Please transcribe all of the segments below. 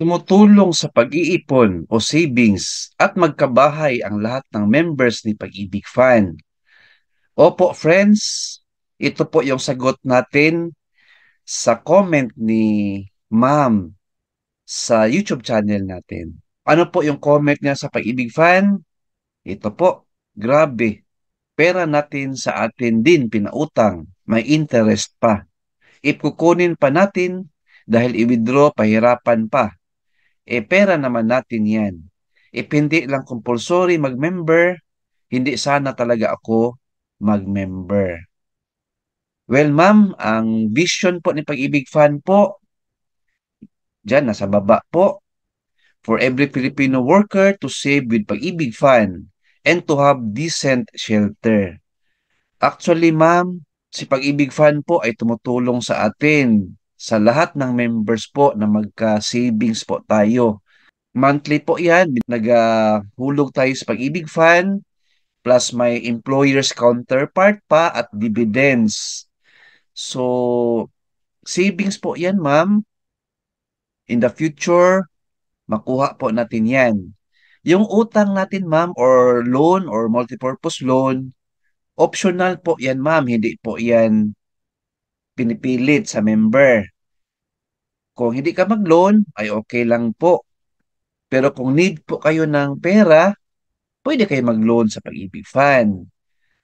Tumutulong sa pag-iipon o savings at magkabahay ang lahat ng members ni Pag-ibig Fund. Opo, friends, ito po yung sagot natin sa comment ni Ma'am sa YouTube channel natin. Ano po yung comment niya sa Pag-ibig Fund? Ito po, grabe. Pera natin sa atin din pinautang, may interest pa. Ikukunin pa natin dahil i-withdraw pahirapan pa. Pera naman natin yan. Hindi lang compulsory mag-member, hindi sana talaga ako mag-member. Well, ma'am, ang vision po ni Pag-ibig Fund po, dyan, nasa baba po, for every Filipino worker to save with Pag-ibig Fund and to have decent shelter. Actually, ma'am, si Pag-ibig Fund po ay tumutulong sa atin, sa lahat ng members po na magka-savings po tayo. Monthly po yan, nag-hulog tayo sa Pag-ibig Fund, plus may employer's counterpart pa at dividends. So, savings po yan, ma'am. In the future, makuha po natin yan. Yung utang natin, ma'am, or loan or multipurpose loan, optional po yan, ma'am. Hindi po yan pinipilit sa member. Kung hindi ka mag-loan, ay okay lang po. Pero kung need po kayo ng pera, pwede kayo mag-loan sa Pag-ibig Fund.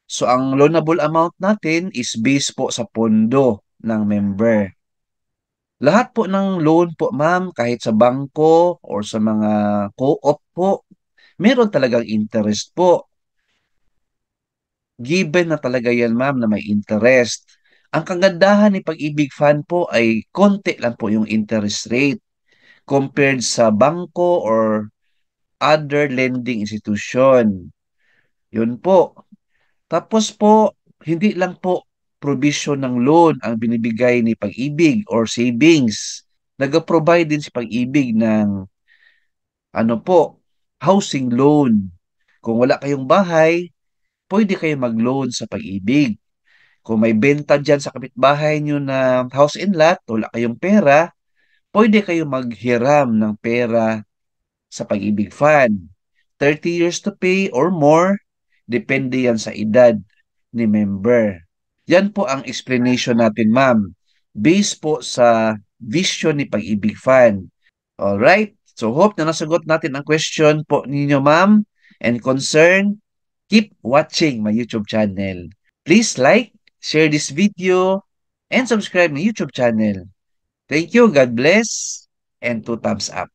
So, ang loanable amount natin is based po sa pondo ng member. Lahat po ng loan po, ma'am, kahit sa bangko or sa mga co-op po, meron talagang interest po. Given na talaga yan, ma'am, na may interest. Ang kagandahan ni Pag-ibig Fund po ay konti lang po yung interest rate compared sa bangko or other lending institution. Yun po. Tapos po, hindi lang po provision ng loan ang binibigay ni Pag-ibig or savings. Nag-provide din si Pag-ibig ng ano po, housing loan. Kung wala kayong bahay, pwede kayo mag-loan sa Pag-ibig. Kung may benta dyan sa kapitbahay nyo na house and lot, wala kayong pera, pwede kayo maghiram ng pera sa Pag-ibig Fund. 30 years to pay or more, depende yan sa edad ni member. Yan po ang explanation natin, ma'am. Based po sa vision ni Pag-ibig Fund. Alright? So hope na nasagot natin ang question po ninyo, ma'am, and concern. Keep watching my YouTube channel. Please like, share this video, and subscribe my YouTube channel. Thank you, God bless, and 2 thumbs up.